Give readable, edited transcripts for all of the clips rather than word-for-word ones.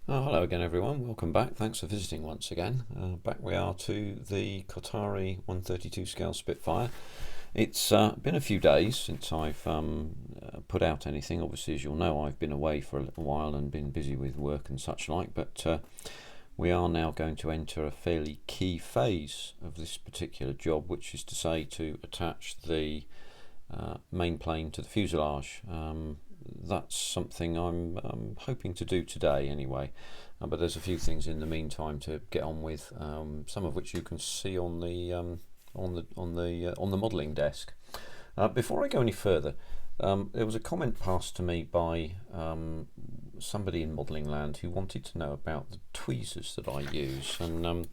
Hello again everyone, welcome back, thanks for visiting once again. Back we are to the Kotare 132 scale Spitfire. It's been a few days since I've put out anything. Obviously, as you'll know, I've been away for a little while and been busy with work and such like, but we are now going to enter a fairly key phase of this particular job, which is to say to attach the main plane to the fuselage. That's something I'm hoping to do today anyway, but there's a few things in the meantime to get on with, some of which you can see on the modelling desk. Before I go any further, there was a comment passed to me by somebody in modelling land who wanted to know about the tweezers that I use, and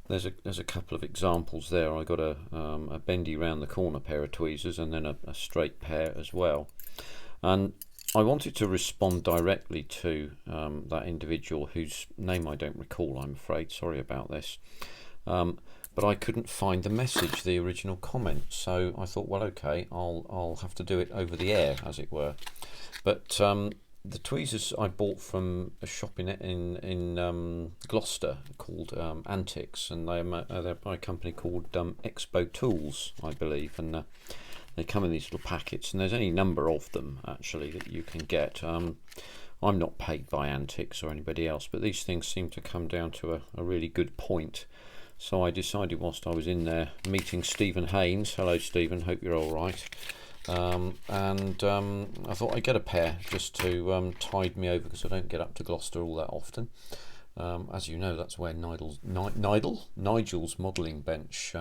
there's a couple of examples there. I got a bendy round the corner pair of tweezers and then a straight pair as well. And I wanted to respond directly to that individual whose name I don't recall, I'm afraid. Sorry about this. But I couldn't find the message, the original comment. So I thought, well, okay, I'll have to do it over the air, as it were. But the tweezers I bought from a shop in Gloucester called Antics, and they're by a company called Expo Tools, I believe, and they come in these little packets, and there's any number of them actually that you can get. I'm not paid by Antics or anybody else, but these things seem to come down to a really good point. So I decided, whilst I was in there meeting Stephen Haynes, hello Stephen, hope you're all right, and I thought I'd get a pair just to tide me over, because I don't get up to Gloucester all that often. As you know, that's where Nigel's modelling bench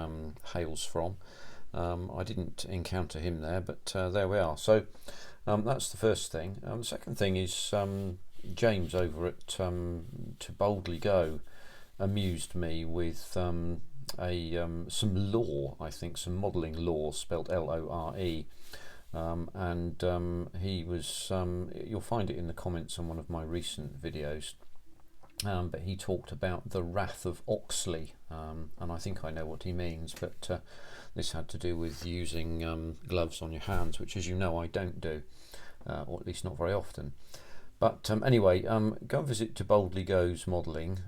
hails from. I didn't encounter him there, but there we are. So that's the first thing. The second thing is James over at To Boldly Go amused me with some lore, I think, some modelling lore, spelt Lore. And he was, you'll find it in the comments on one of my recent videos, but he talked about the Wrath of Oxley, and I think I know what he means, but this had to do with using gloves on your hands, which, as you know, I don't do, or at least not very often. But anyway, go and visit To Boldly Go's modelling.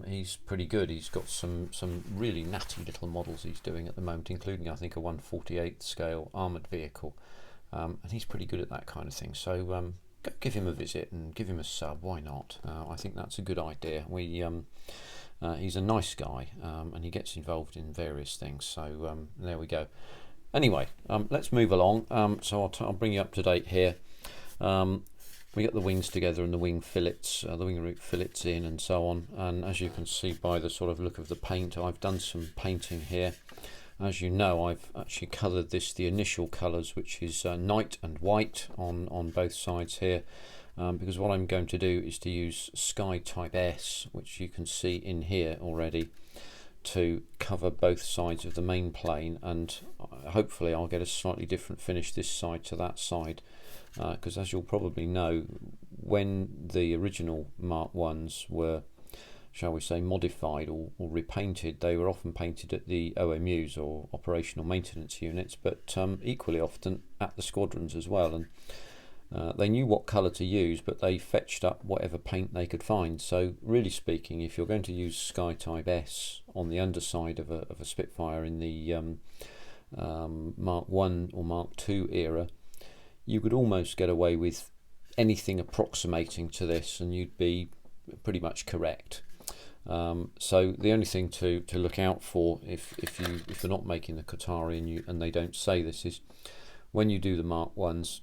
He's pretty good. He's got some really natty little models he's doing at the moment, including, I think, a 1/48 scale armoured vehicle, and he's pretty good at that kind of thing. So go give him a visit and give him a sub. Why not? I think that's a good idea. He's a nice guy, and he gets involved in various things. So there we go. Anyway, let's move along. So I'll bring you up to date here. We get the wings together and the wing fillets, the wing root fillets in, and so on. And as you can see by the sort of look of the paint, I've done some painting here. As you know, I've actually coloured this the initial colours, which is night and white on both sides here, because what I'm going to do is to use Sky Type S, which you can see in here already, to cover both sides of the main plane, and hopefully I'll get a slightly different finish this side to that side, because as you'll probably know, when the original Mark 1s were, shall we say, modified or repainted, they were often painted at the OMUs, or operational maintenance units, but equally often at the squadrons as well. And they knew what colour to use, but they fetched up whatever paint they could find. So really speaking, if you're going to use Sky Type S on the underside of a Spitfire in the Mark 1 or Mark 2 era, you could almost get away with anything approximating to this and you'd be pretty much correct. So the only thing to look out for, if you're not making the Kotare and they don't say this, is when you do the Mark 1s,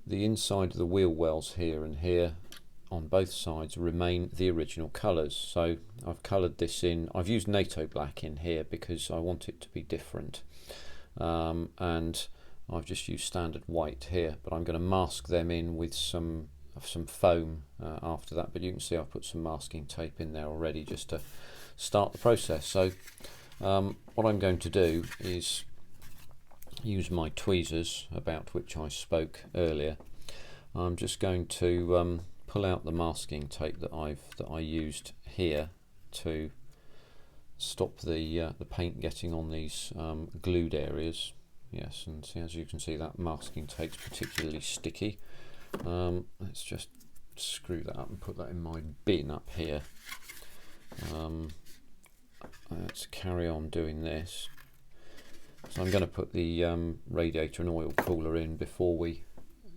the inside of the wheel wells here and here on both sides remain the original colours. So I've coloured this in, I've used NATO black in here because I want it to be different, and I've just used standard white here, but I'm going to mask them in with some foam after that. But you can see I've put some masking tape in there already just to start the process. So what I'm going to do is use my tweezers, about which I spoke earlier. I'm just going to pull out the masking tape that I used here to stop the paint getting on these glued areas. Yes, and as you can see, that masking tape's particularly sticky. Let's just screw that up and put that in my bin up here. Let's carry on doing this. So I'm going to put the radiator and oil cooler in before we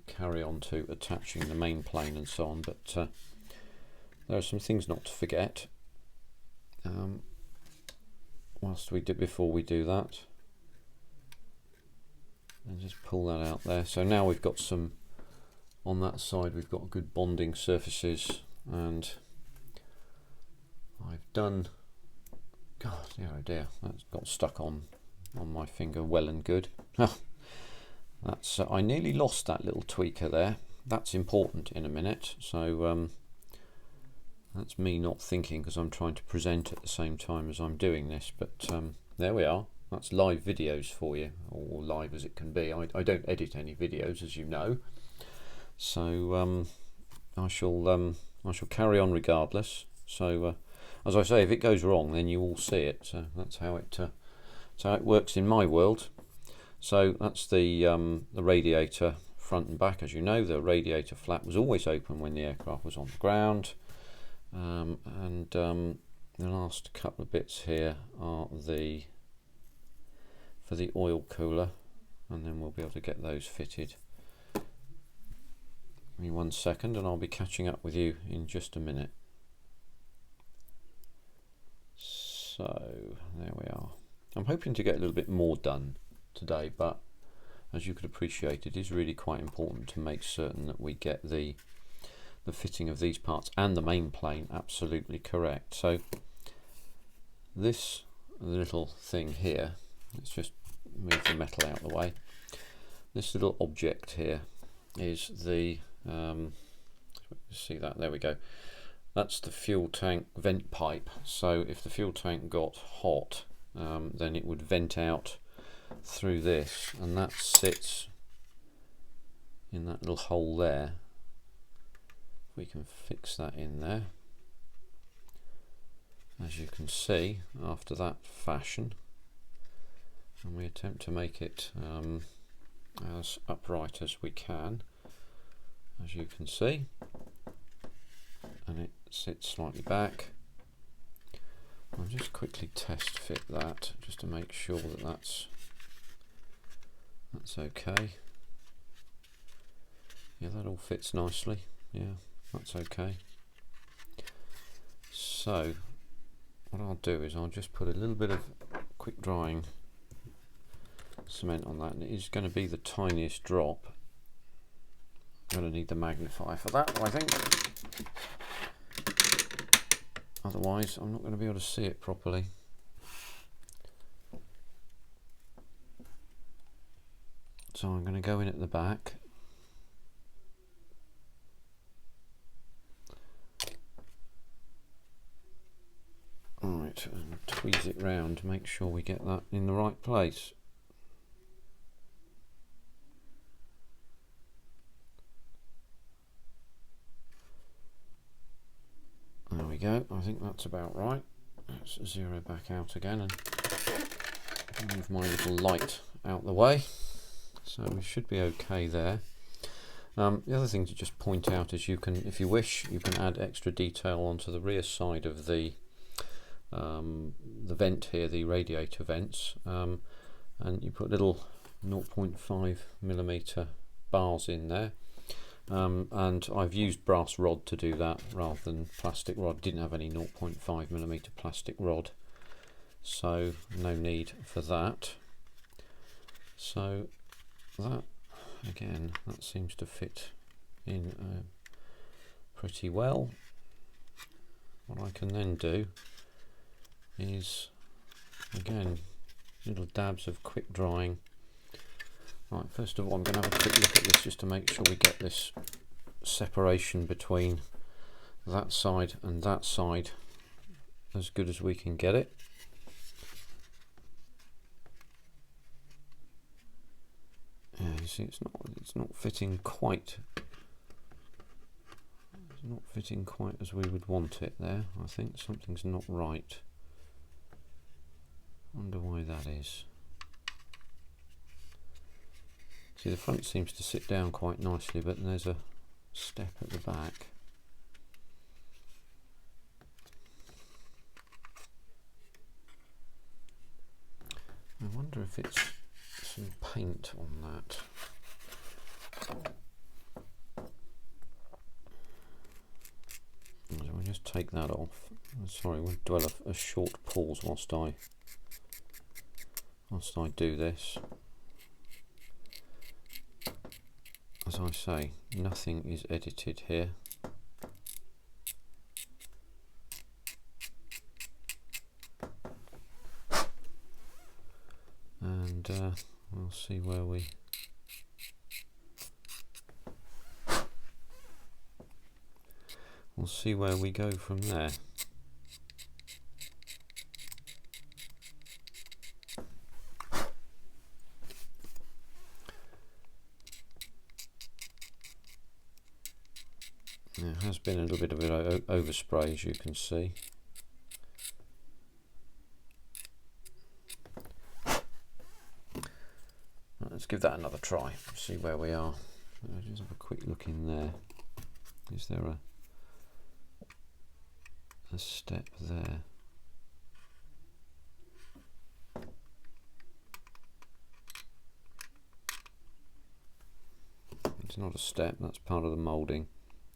carry on to attaching the main plane and so on, but there are some things not to forget before we do that. And just pull that out there. So now we've got some, on that side we've got good bonding surfaces, and I've done, God, oh dear, that's got stuck on my finger, well and good. That's I nearly lost that little tweaker there. That's important in a minute, so that's me not thinking because I'm trying to present at the same time as I'm doing this, but there we are. That's live videos for you, or live as it can be. I don't edit any videos, as you know, so I shall carry on regardless. So as I say, if it goes wrong then you all see it, so that's how it works in my world. So that's the radiator front and back. As you know, the radiator flap was always open when the aircraft was on the ground, and the last couple of bits here are for the oil cooler, and then we'll be able to get those fitted. Give me 1 second and I'll be catching up with you in just a minute. So there we are. I'm hoping to get a little bit more done today, but as you could appreciate, it is really quite important to make certain that we get the fitting of these parts and the main plane absolutely correct. So this little thing here, let's just move the metal out of the way. This little object here is the see that, there we go, that's the fuel tank vent pipe. So if the fuel tank got hot, then it would vent out through this, and that sits in that little hole there. We can fix that in there, as you can see, after that fashion, and we attempt to make it as upright as we can, as you can see, and it sits slightly back. I'll just quickly test fit that just to make sure that that's okay. Yeah, that all fits nicely. Yeah, that's okay. So what I'll do is I'll just put a little bit of quick drying cement on that, and it is going to be the tiniest drop. I'm going to need the magnifier for that, I think. Otherwise I'm not going to be able to see it properly. So I'm going to go in at the back. Right, and tweeze it round to make sure we get that in the right place. There we go, I think that's about right. Let's zero back out again and move my little light out the way. So we should be okay there. The other thing to just point out is you can, if you wish, you can add extra detail onto the rear side of the vent here, the radiator vents, and you put little 0.5mm bars in there. And I've used brass rod to do that rather than plastic rod. Didn't have any 0.5mm plastic rod, so no need for that. So that, again, that seems to fit in pretty well. What I can then do is, again, little dabs of quick drying. Right, first of all I'm going to have a quick look at this just to make sure we get this separation between that side and that side as good as we can get it. Yeah, you see, it's not fitting quite. It's not fitting quite as we would want it there. I think something's not right. Wonder why that is. See, the front seems to sit down quite nicely, but there's a step at the back. wonder if it's some paint on that. So we'll just take that off. Sorry, we'll dwell a short pause whilst I do this. As I say, nothing is edited here. And we'll see where we go from there. There has been a little bit of an overspray, as you can see. Let's give that another try, see where we are. I'll just have a quick look in there. Is there a step there? It's not a step, that's part of the moulding.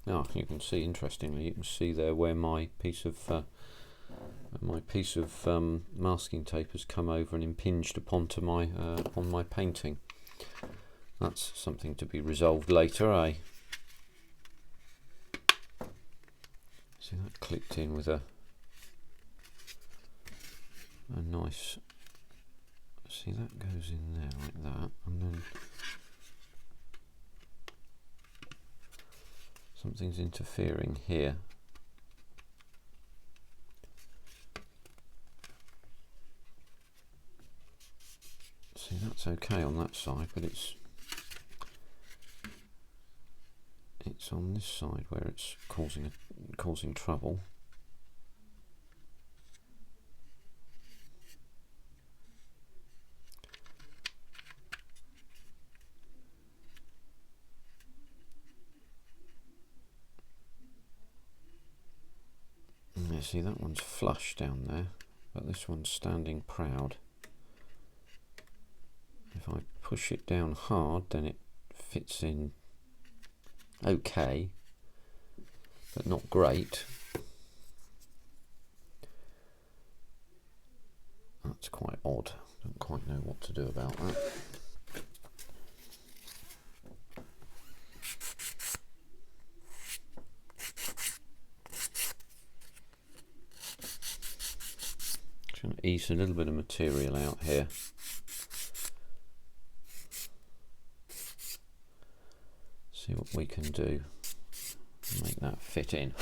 Now you can see, interestingly, you can see there where my piece of masking tape has come over and impinged upon my painting. That's something to be resolved later, eh? See, that clicked in with a nice. See, that goes in there like that, and then something's interfering here. See, that's okay on that side, but it's on this side where it's causing trouble. Yeah, see, that one's flush down there, but this one's standing proud. If I push it down hard, then it fits in okay, but not great. That's quite odd. Don't quite know what to do about that. Just going to ease a little bit of material out here. See what we can do. Make that fit in.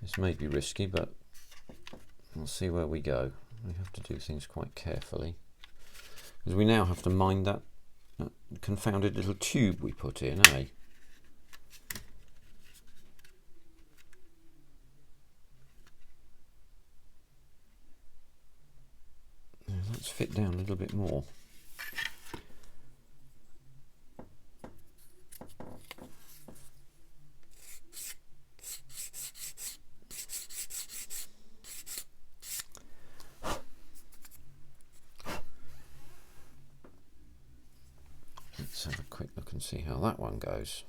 This may be risky, but we'll see where we go. We have to do things quite carefully, because we now have to mind that confounded little tube we put in, eh? Let's fit down a little bit more. Let's have a quick look and see how that one goes.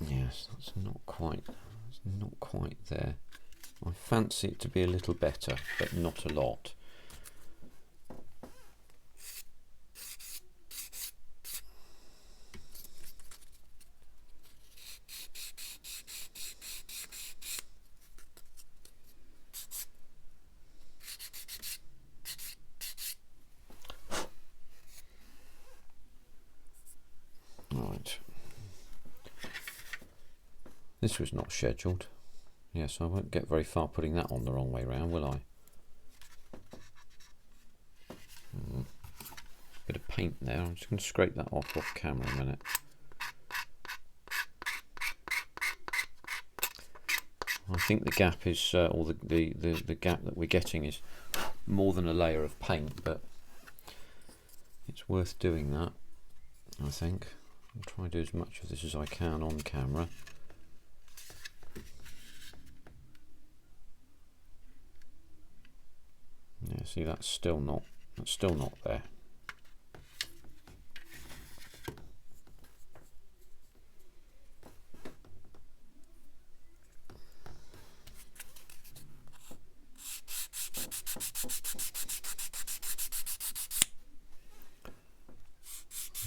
Yes, that's not quite there. I fancy it to be a little better, but not a lot. Right. This was not scheduled. Yes, I won't get very far putting that on the wrong way round, will I? Bit of paint there. I'm just going to scrape that off camera a minute. I think the gap is, or the gap that we're getting is more than a layer of paint, but it's worth doing that, I think. I'll try and do as much of this as I can on camera. Yeah, see, that's still not there.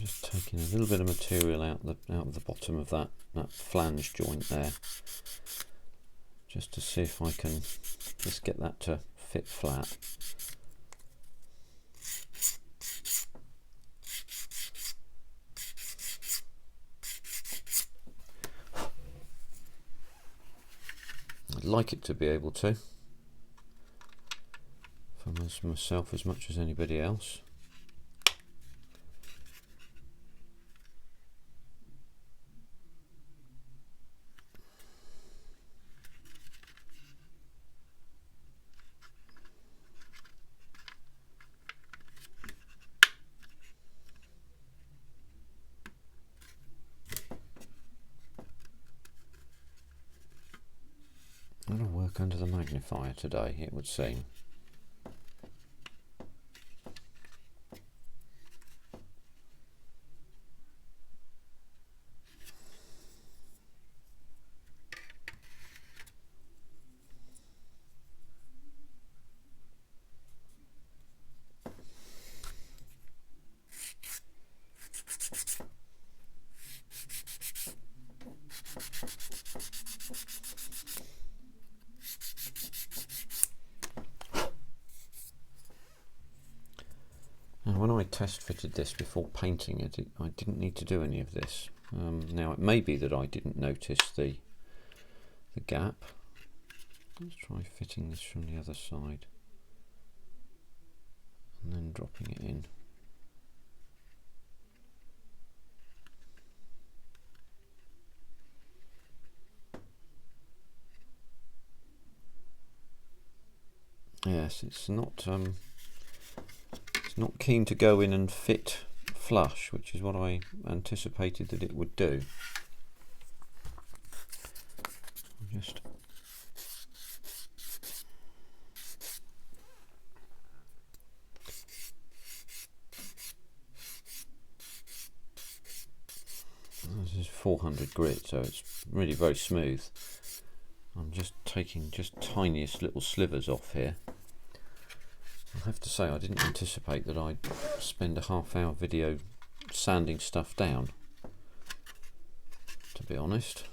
Just taking a little bit of material out of the bottom of that flange joint there, just to see if I can just get that to fit flat. I'd like it to be able to, for myself as much as anybody else. I'm going to work under the magnifier today, it would seem. Now, when I test fitted this before painting it, I didn't need to do any of this. Now, it may be that I didn't notice the gap. Let's try fitting this from the other side and then dropping it in. Yes, it's not keen to go in and fit flush, which is what I anticipated that it would do. Just this is 400 grit, so it's really very smooth. I'm just taking just tiniest little slivers off here. I have to say, I didn't anticipate that I'd spend a half-hour video sanding stuff down, to be honest.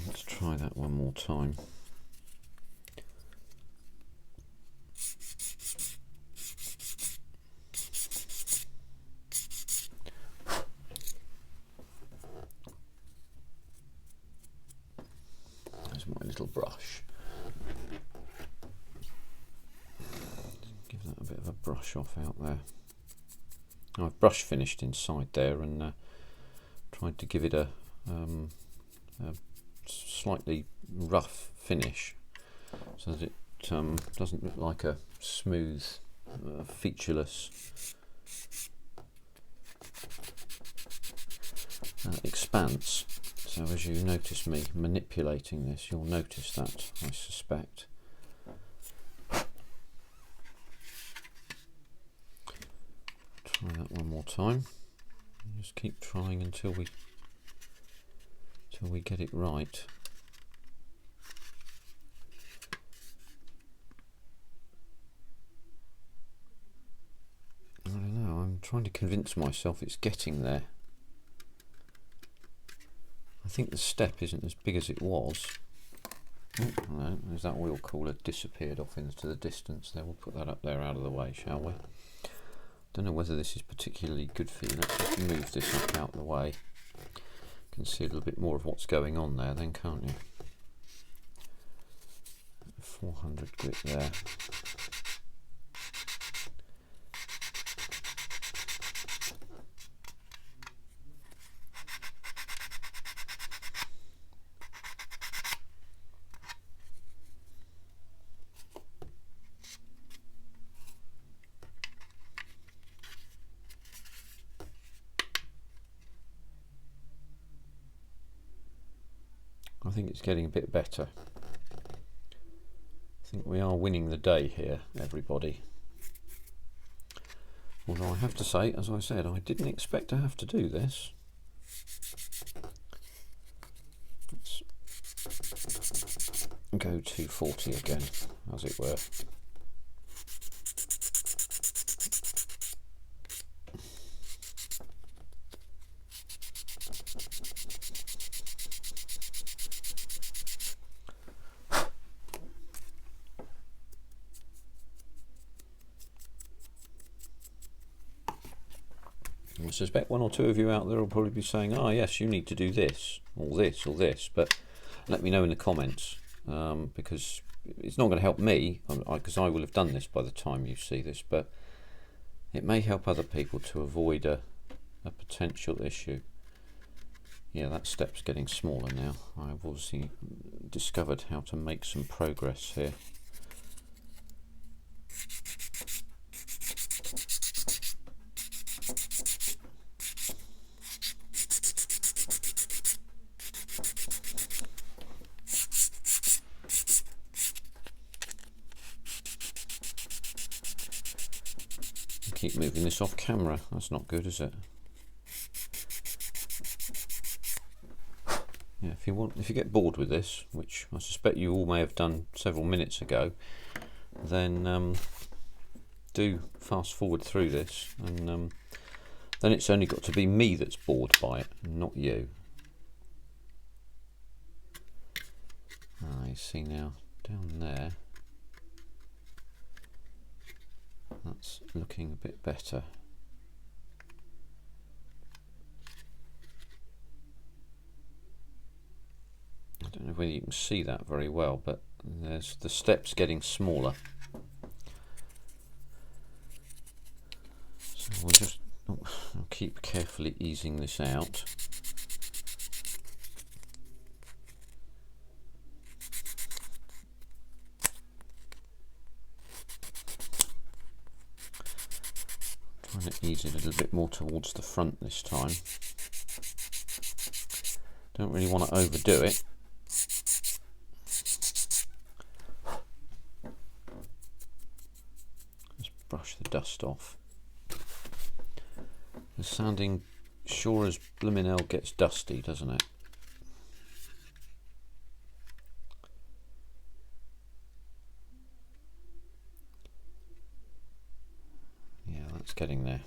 Let's try that one more time. My little brush. Give that a bit of a brush off out there. I've brush finished inside there and tried to give it a slightly rough finish so that it doesn't look like a smooth, featureless expanse. So as you notice me manipulating this, you'll notice that, I suspect. Try that one more time. Just keep trying until we get it right. I don't know, I'm trying to convince myself it's getting there. I think the step isn't as big as it was. Oh, no, there's that oil cooler disappeared off into the distance there. We'll put that up there out of the way, shall we? Don't know whether this is particularly good for you. Let's just move this up out of the way. You can see a little bit more of what's going on there then, can't you? 400 grit there. I think it's getting a bit better. I think we are winning the day here, everybody. Although I have to say, as I said, I didn't expect to have to do this. Let's go 240 again, as it were. I suspect one or two of you out there will probably be saying, "Ah, yes, you need to do this, or this, or this," but let me know in the comments, because it's not going to help me, because I will have done this by the time you see this, but it may help other people to avoid a potential issue. Yeah, that step's getting smaller now. I've obviously discovered how to make some progress here. Keep moving this off camera. That's not good, is it? Yeah, if you get bored with this, which I suspect you all may have done several minutes ago, then do fast forward through this, and then it's only got to be me that's bored by it, not you. You see now down there. That's looking a bit better. I don't know whether you can see that very well, but there's the steps getting smaller. So I'll keep carefully easing this out. Trying to ease it a little bit more towards the front this time. Don't really want to overdo it. Just brush the dust off. The sanding sure as blimmin' hell gets dusty, doesn't it? Getting there.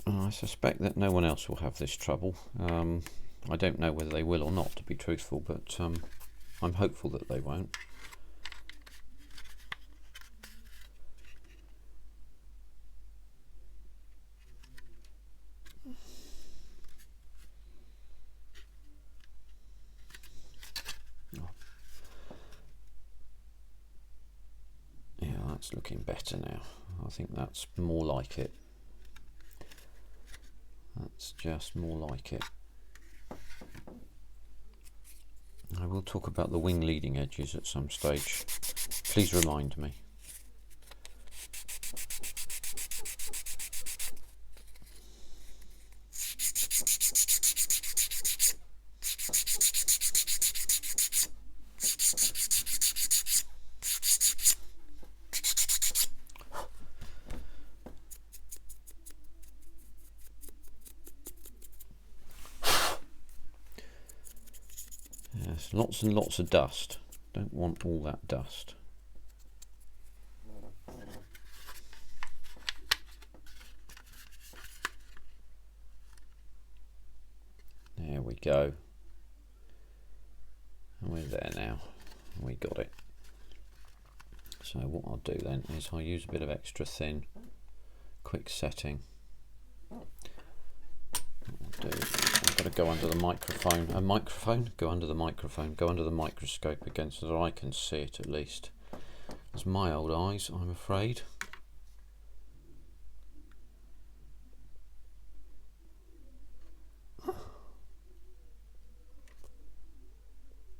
I suspect that no one else will have this trouble. I don't know whether they will or not, to be truthful, but I'm hopeful that they won't. Yeah, that's looking better now. I think that's more like it. That's just more like it. I will talk about the wing leading edges at some stage. Please remind me. Yes, lots and lots of dust. Don't want all that dust. There we go. And we're there now. We got it. So what I'll do then is I'll use a bit of extra thin quick setting. What I'll do, I've got to go under the microphone. Go under the microphone. Go under the microscope again so that I can see it at least. It's my old eyes, I'm afraid.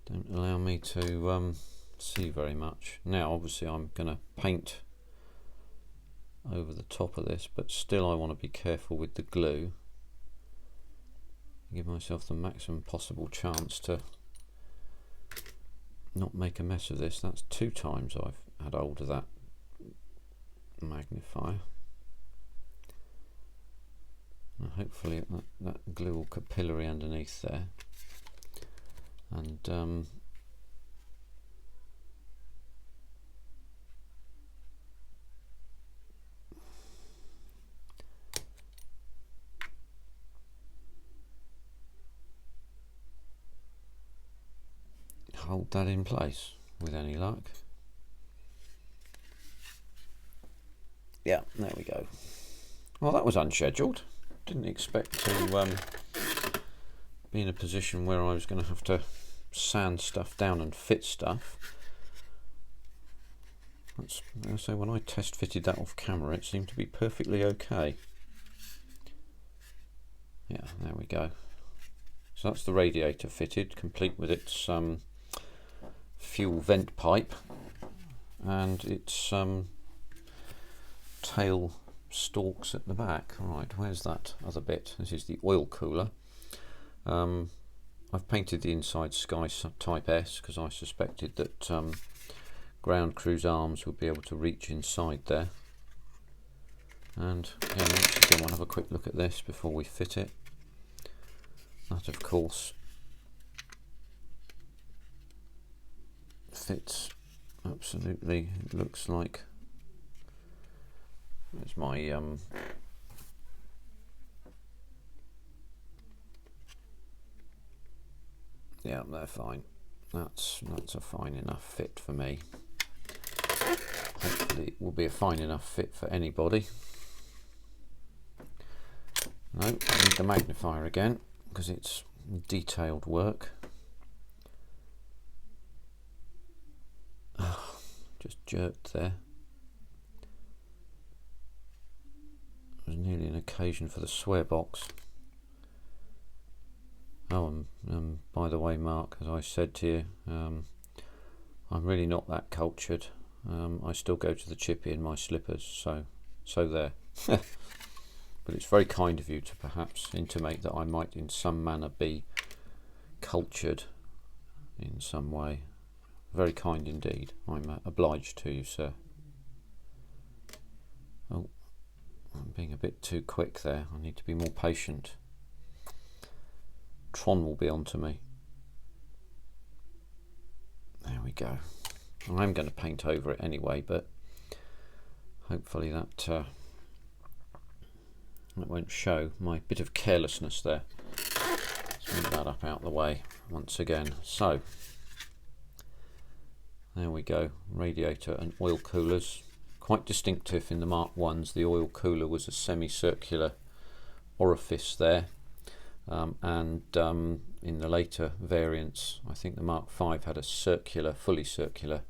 Don't allow me to see very much. Now obviously I'm going to paint over the top of this, but still I want to be careful with the glue. Give myself the maximum possible chance to not make a mess of this. That's 2 times I've had hold of that magnifier. And hopefully that glue will capillary underneath there. And hold that in place with any luck. Yeah, there we go. Well, that was unscheduled. Didn't expect to be in a position where I was going to have to sand stuff down and fit stuff. So when I test fitted that off camera, it seemed to be perfectly okay. Yeah, there we go. So that's the radiator fitted, complete with its fuel vent pipe and its tail stalks at the back. Right, where's that other bit? This is the oil cooler. I've painted the inside Sky Type S because I suspected that ground crew's arms would be able to reach inside there. And yeah, once again, we'll have a quick look at this before we fit it. That, of course, fits absolutely. It looks like there's my yeah, they're fine. That's a fine enough fit for me. Hopefully it will be a fine enough fit for anybody. No, I need the magnifier again because it's detailed work. Oh, just jerked there. It was nearly an occasion for the swear box. Oh, and by the way, Mark, as I said to you, I'm really not that cultured. I still go to the chippy in my slippers, so there. But it's very kind of you to perhaps intimate that I might in some manner be cultured in some way. Very kind indeed. I'm obliged to you, sir. Oh, I'm being a bit too quick there. I need to be more patient. Tron will be on to me. There we go. I'm going to paint over it anyway, but hopefully that won't show my bit of carelessness there. Let's move that up out the way once again. So there we go. Radiator and oil coolers. Quite distinctive in the Mark 1s. The oil cooler was a semicircular orifice there. And in the later variants, I think the Mark 5 had a circular, fully circular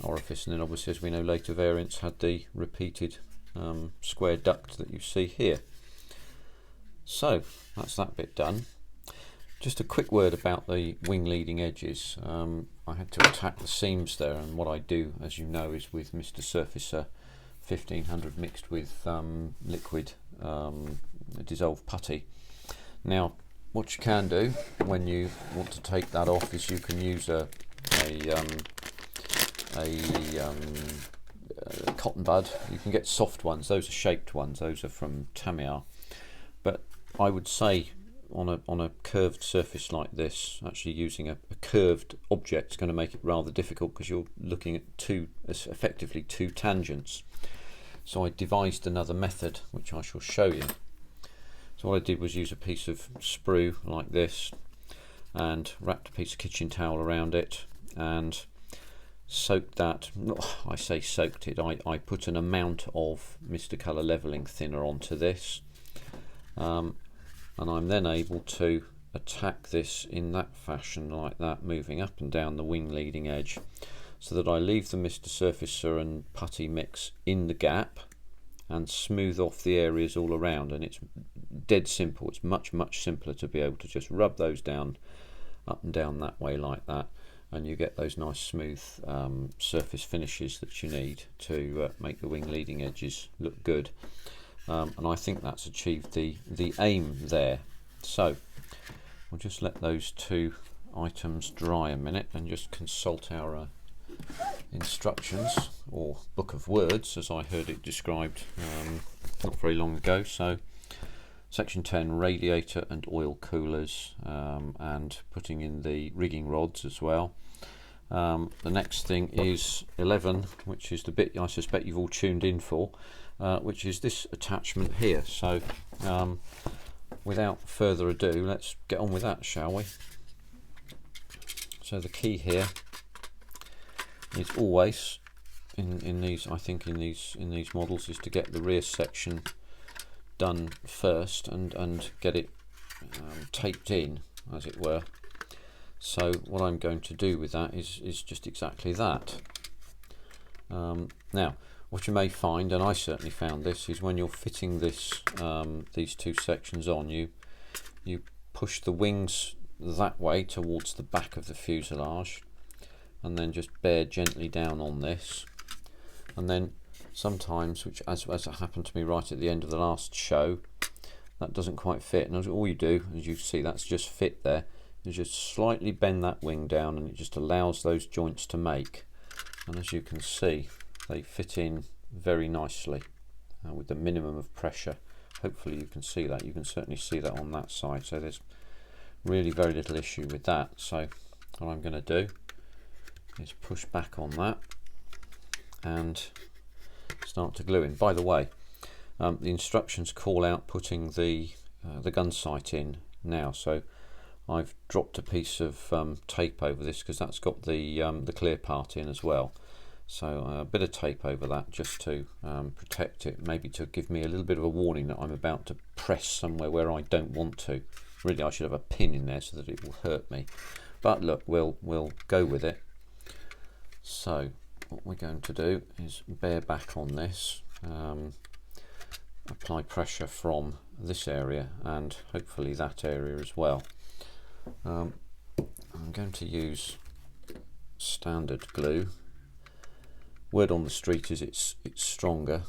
orifice, and then obviously, as we know, later variants had the repeated square duct that you see here. So that's that bit done. Just a quick word about the wing leading edges. I had to attack the seams there, and what I do, as you know, is with Mr. Surfacer 1500 mixed with liquid dissolved putty. Now, what you can do when you want to take that off is you can use a cotton bud. You can get soft ones. Those are shaped ones. Those are from Tamiya. But I would say on a curved surface like this, actually using a curved object is going to make it rather difficult, because you're looking at effectively two tangents. So I devised another method which I shall show you. So what I did was use a piece of sprue like this and wrapped a piece of kitchen towel around it and soaked that. I say soaked it, I put an amount of Mr. Colour levelling thinner onto this, and I'm then able to attack this in that fashion, like that, moving up and down the wing leading edge, so that I leave the Mr. Surfacer and putty mix in the gap and smooth off the areas all around. And it's dead simple. It's much simpler to be able to just rub those down up and down that way like that, and you get those nice smooth surface finishes that you need to make the wing leading edges look good. And I think that's achieved the aim there. So we'll just let those two items dry a minute and just consult our instructions, or book of words as I heard it described not very long ago. So section 10, radiator and oil coolers, and putting in the rigging rods as well. The next thing is 11, which is the bit I suspect you've all tuned in for, which is this attachment here. So without further ado, let's get on with that, shall we? So the key here is always in these, I think in these models, is to get the rear section done first and get it taped in, as it were. So what I'm going to do with that is just exactly that. Now what you may find, and I certainly found this, is when you're fitting this these two sections on, you push the wings that way towards the back of the fuselage, and then just bear gently down on this, and then sometimes, which as it happened to me right at the end of the last show, that doesn't quite fit, and all you do, as you see, that's just fit there, is just slightly bend that wing down, and it just allows those joints to make. And as you can see, they fit in very nicely with the minimum of pressure. Hopefully you can see that. You can certainly see that on that side, so there's really very little issue with that. So what I'm going to do is push back on that and start to glue in. By the way, the instructions call out putting the gun sight in now, so I've dropped a piece of tape over this, because that's got the clear part in as well. So a bit of tape over that, just to protect it, maybe to give me a little bit of a warning that I'm about to press somewhere where I don't want to. Really, I should have a pin in there so that it will hurt me. But look, we'll go with it. So what we're going to do is bear back on this, apply pressure from this area and hopefully that area as well. I'm going to use standard glue. Word on the street is it's stronger,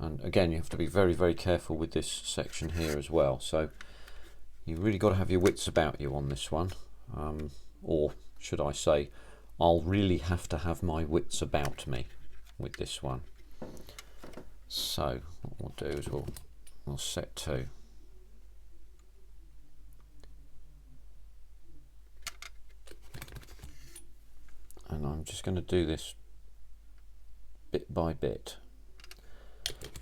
and again you have to be very careful with this section here as well. So you've really got to have your wits about you on this one, or should I say, I'll really have to have my wits about me with this one. So what we'll do is we'll set to. And I'm just going to do this bit by bit.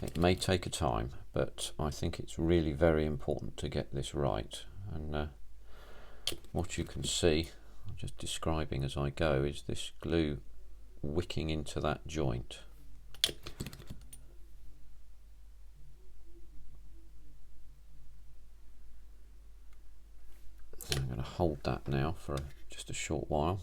It may take a time, but I think it's really very important to get this right. And what you can see, I'm just describing as I go, is this glue wicking into that joint. I'm going to hold that now for just a short while.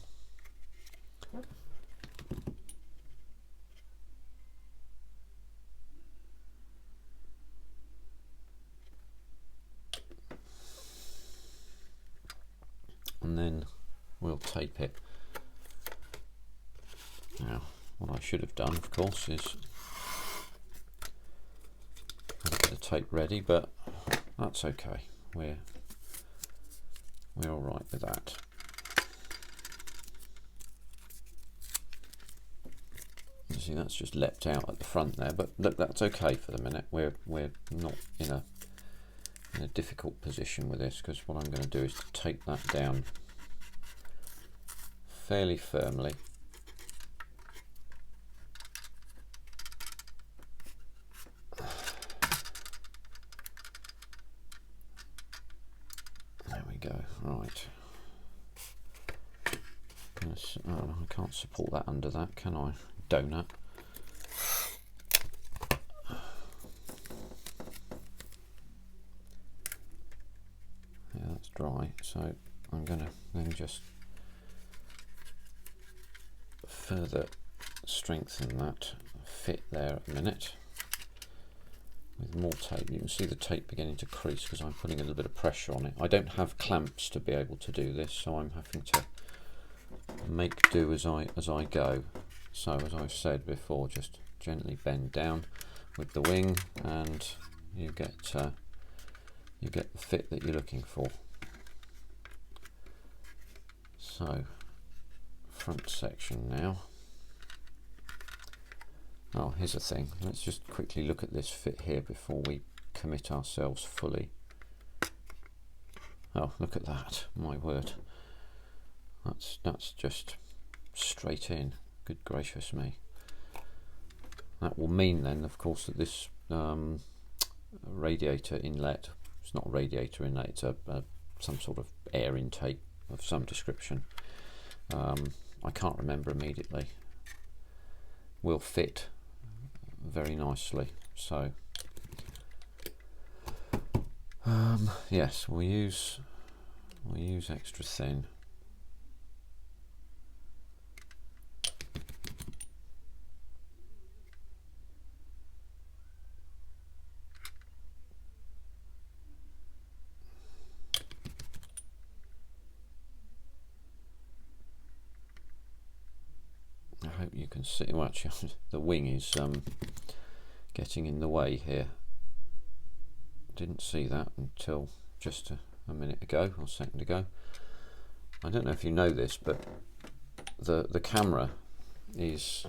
And then we'll tape it. Now, what I should have done, of course, is have the tape ready, but that's okay. We're all right with that. You see, that's just leapt out at the front there, but look, that's okay for the minute. We're not in in a difficult position with this, because what I'm going to do is to tape that down fairly firmly. There we go. Right. Oh, I can't support that under that, can I? Donut. Yeah, that's dry, so I'm going to then just further strengthen that fit there at a minute with more tape. You can see the tape beginning to crease because I'm putting a little bit of pressure on it. I don't have clamps to be able to do this, so I'm having to make do as I go. So as I've said before, just gently bend down with the wing and you get the fit that you're looking for. So front section now. Oh, here's a thing. Let's just quickly look at this fit here before we commit ourselves fully. Oh, look at that. My word. That's just straight in. Good gracious me. That will mean then, of course, that this radiator inlet, it's not a radiator inlet, it's some sort of air intake of some description. I can't remember immediately. Will fit very nicely. So yes, we'll use extra thin. I hope you can see. Well, actually, the wing is getting in the way here. Didn't see that until just a minute ago or a second ago. I don't know if you know this, but the camera is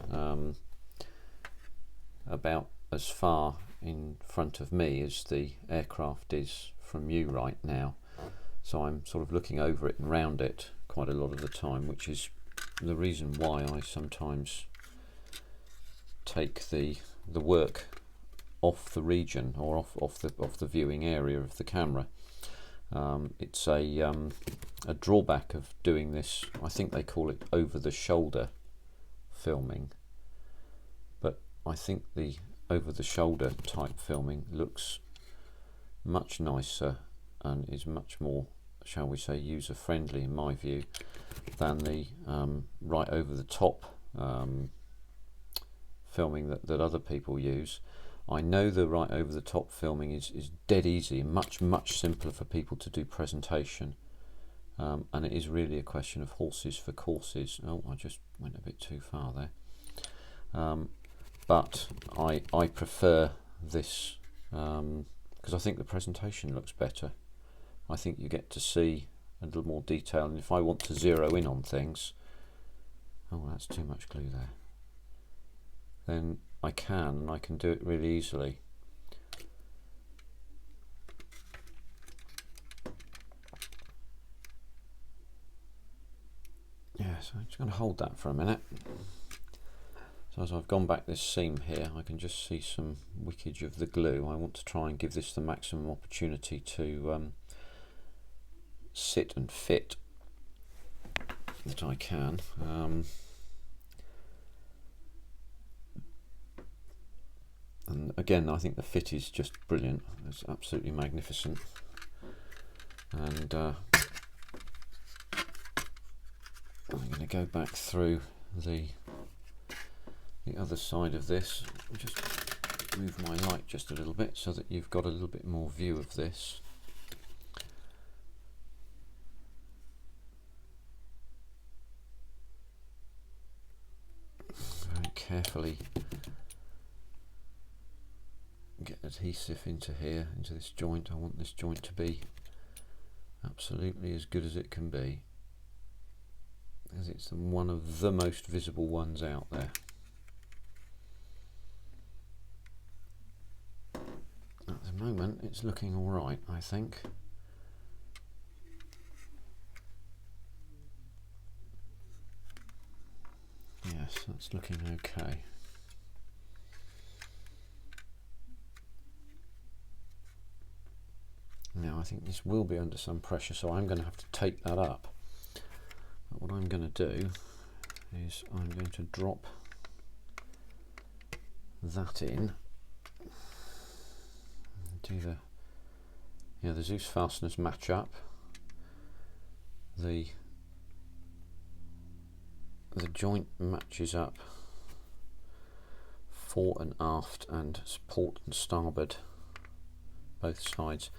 about as far in front of me as the aircraft is from you right now. So I'm sort of looking over it and round it quite a lot of the time, which is the reason why I sometimes take the work off the region or off the viewing area of the camera. It's a drawback of doing this. I think they call it over the shoulder filming, but I think the over the shoulder type filming looks much nicer and is much more, shall we say, user friendly in my view than the right over the top filming that other people use. I know the right over the top filming is dead easy and much simpler for people to do presentation, and it is really a question of horses for courses. Oh, I just went a bit too far there. But I prefer this because I think the presentation looks better. I think you get to see a little more detail, and if I want to zero in on things, oh, that's too much glue there, then I can do it really easily. Yeah, so I'm just going to hold that for a minute. So as I've gone back this seam here, I can just see some wickage of the glue. I want to try and give this the maximum opportunity to sit and fit that I can. And again, I think the fit is just brilliant. It's absolutely magnificent. And I'm going to go back through the other side of this. Just move my light just a little bit so that you've got a little bit more view of this. Very carefully get adhesive into here, into this joint. I want this joint to be absolutely as good as it can be, as it's one of the most visible ones out there. That's the moment it's looking all right, I think. Yes, that's looking okay. Now I think this will be under some pressure, so I'm going to have to take that up. But what I'm going to do is I'm going to drop that in. Do the Zeus fasteners match up. The joint matches up fore and aft and port and starboard, both sides.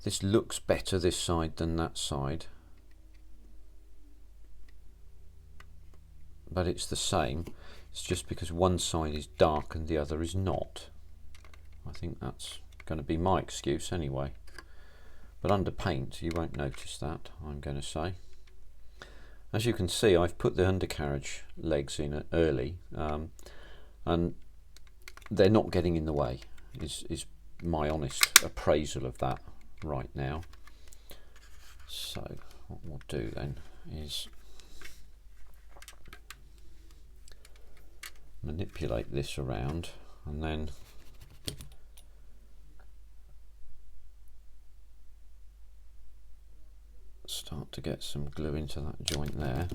This looks better this side than that side, but it's the same. It's just because one side is dark and the other is not. I think that's going to be my excuse anyway. But under paint you won't notice that, I'm going to say. As you can see, I've put the undercarriage legs in early, and they're not getting in the way, is my honest appraisal of that right now. So what we'll do then is manipulate this around and then start to get some glue into that joint there.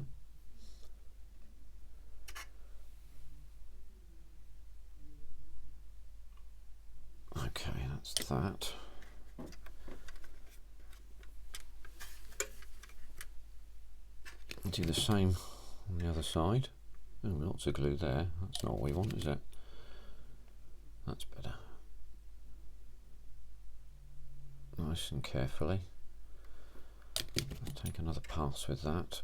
Okay, that's that. Do the same on the other side. Oh, lots of glue there. That's not what we want, is it? That's better. Nice and carefully. I'll take another pass with that.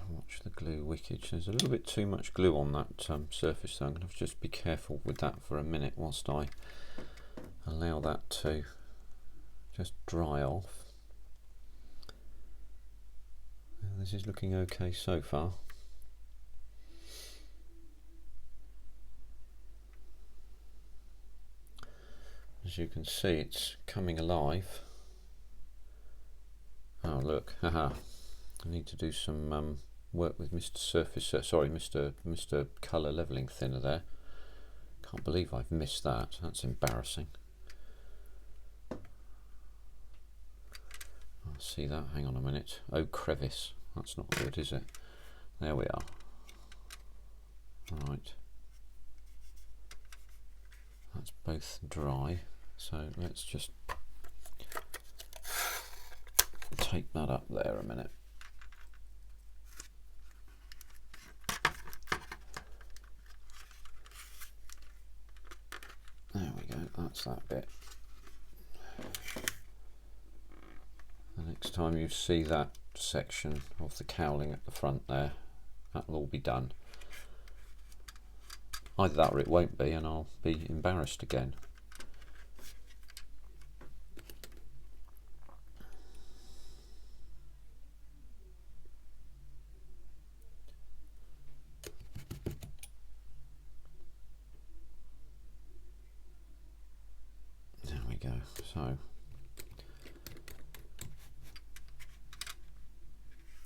Watch the glue wickage. There's a little bit too much glue on that surface, so I'm going to have to just be careful with that for a minute whilst I allow that to just dry off. This is looking okay so far. As you can see, it's coming alive. Oh look, haha! I need to do some work with Mr. Surface. Sorry, Mr. Colour Leveling Thinner there. Can't believe I've missed that. That's embarrassing. I'll see that. Hang on a minute. Oh, crevice. That's not good, is it? There we are. Right. That's both dry. So let's just take that up there a minute. There we go, that's that bit. The next time you see that section of the cowling at the front there, that'll all be done. Either that or it won't be, and I'll be embarrassed again. There we go. So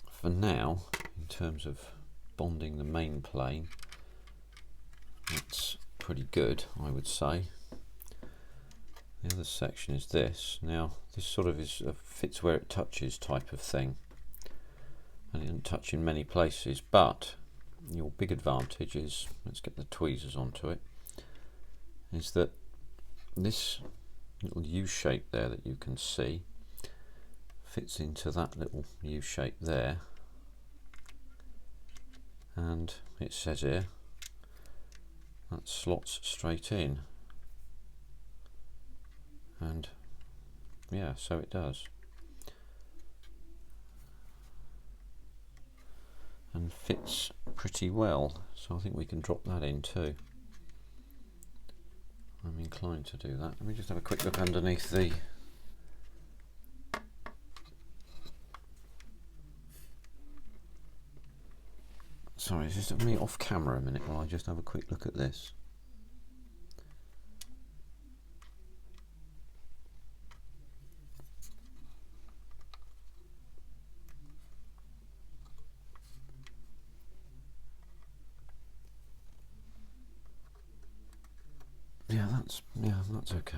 for now, in terms of bonding the main plane, that's pretty good, I would say. The other section is this. Now this sort of is a fits where it touches type of thing, and it doesn't touch in many places, but your big advantage is, let's get the tweezers onto it, is that this little U shape there that you can see fits into that little U shape there, and it says here that slots straight in, and yeah, so it does, and fits pretty well, so I think we can drop that in too. I'm inclined to do that. Let me just have a quick look underneath the Sorry, just me off camera a minute while I just have a quick look at this. Yeah, that's okay.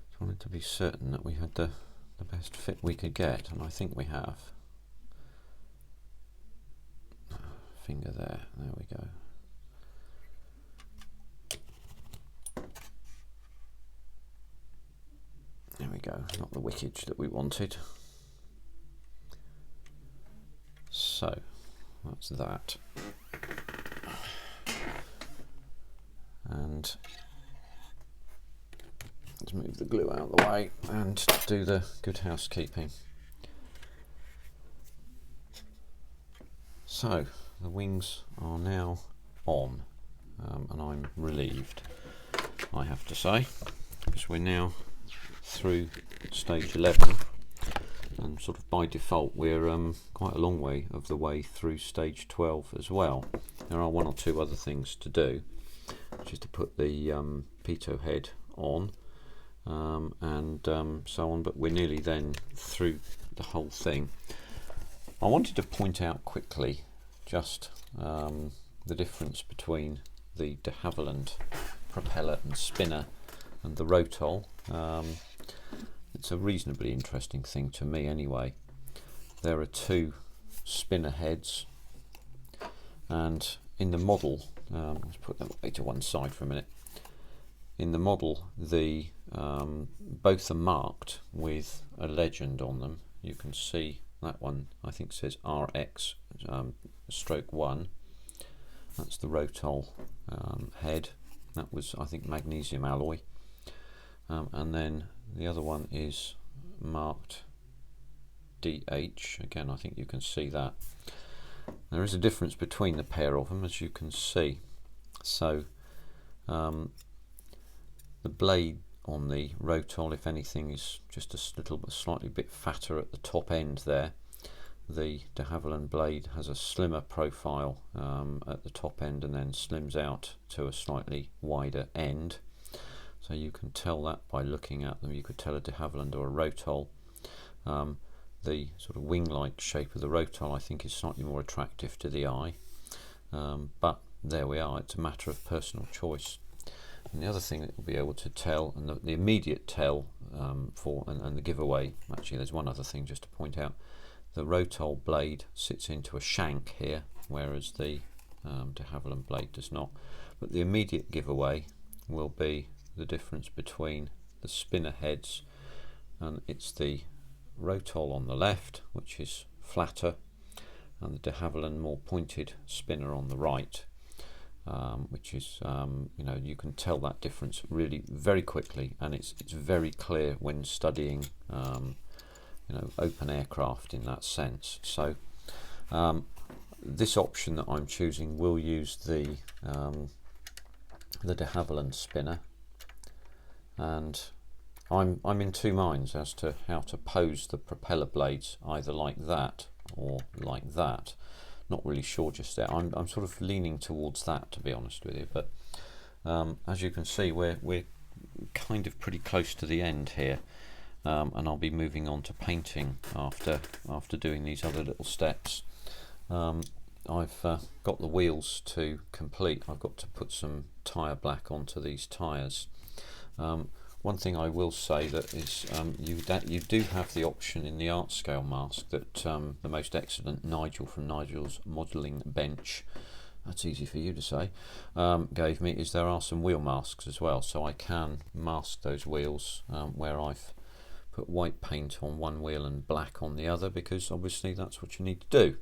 Just wanted to be certain that we had the best fit we could get, and I think we have. Finger there we go. There we go, not the wickage that we wanted. So, that's that. And let's move the glue out of the way and do the good housekeeping. So, the wings are now on, and I'm relieved, I have to say, because we're now through stage 11, and sort of by default we're quite a long way of the way through stage 12 as well. There are one or two other things to do, which is to put the pitot head on and so on, but we're nearly then through the whole thing. I wanted to point out quickly just the difference between the de Havilland propeller and spinner and the Rotol. It's a reasonably interesting thing to me anyway. There are two spinner heads, and in the model, let's put that way to one side for a minute. In the model, the both are marked with a legend on them. You can see that one, I think, says RX stroke 1. That's the Rotol head. That was, I think, magnesium alloy. And then the other one is marked DH. Again, I think you can see that. There is a difference between the pair of them, as you can see. So the blade on the Rotol, if anything, is just a slightly bit fatter at the top end there. The de Havilland blade has a slimmer profile at the top end and then slims out to a slightly wider end. So you can tell that by looking at them. You could tell a de Havilland or a Rotol. The sort of wing-like shape of the Rotol, I think, is slightly more attractive to the eye. But there we are, it's a matter of personal choice. And the other thing that you'll be able to tell, and the immediate tell and the giveaway, actually there's one other thing just to point out. The Rotol blade sits into a shank here, whereas the de Havilland blade does not. But the immediate giveaway will be the difference between the spinner heads, and it's the Rotol on the left, which is flatter, and the de Havilland more pointed spinner on the right, which is you can tell that difference really very quickly, and it's very clear when studying open aircraft in that sense. So this option that I'm choosing will use the de Havilland spinner, and I'm in two minds as to how to pose the propeller blades, either like that or like that. Not really sure just yet. I'm sort of leaning towards that, to be honest with you, but as you can see, we're kind of pretty close to the end here, and I'll be moving on to painting after doing these other little steps. I've got the wheels to complete. I've got to put some tyre black onto these tyres. One thing I will say that is you do have the option in the art scale mask that the most excellent Nigel from Nigel's Modelling Bench, that's easy for you to say, gave me, is there are some wheel masks as well, so I can mask those wheels where I've put white paint on one wheel and black on the other, because obviously that's what you need to do.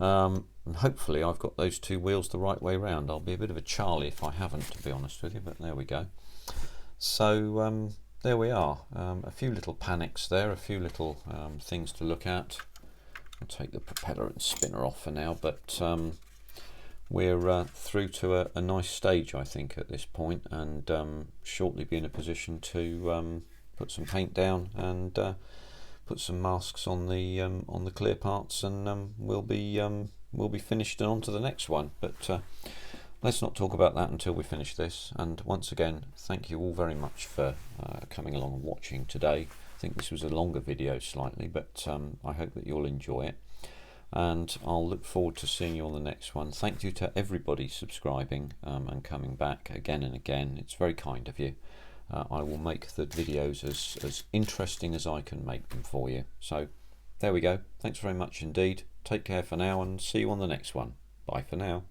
And hopefully I've got those two wheels the right way round. I'll be a bit of a Charlie if I haven't, to be honest with you, but there we go. So there we are, a few little panics there, a few little things to look at. I'll take the propeller and spinner off for now, but we're through to a nice stage, I think, at this point, and shortly be in a position to put some paint down and put some masks on the clear parts, and we'll be we'll be finished and on to the next one. But let's not talk about that until we finish this. And once again, thank you all very much for coming along and watching today. I think this was a longer video slightly, but I hope that you'll enjoy it. And I'll look forward to seeing you on the next one. Thank you to everybody subscribing and coming back again and again. It's very kind of you. I will make the videos as interesting as I can make them for you. So there we go. Thanks very much indeed. Take care for now and see you on the next one. Bye for now.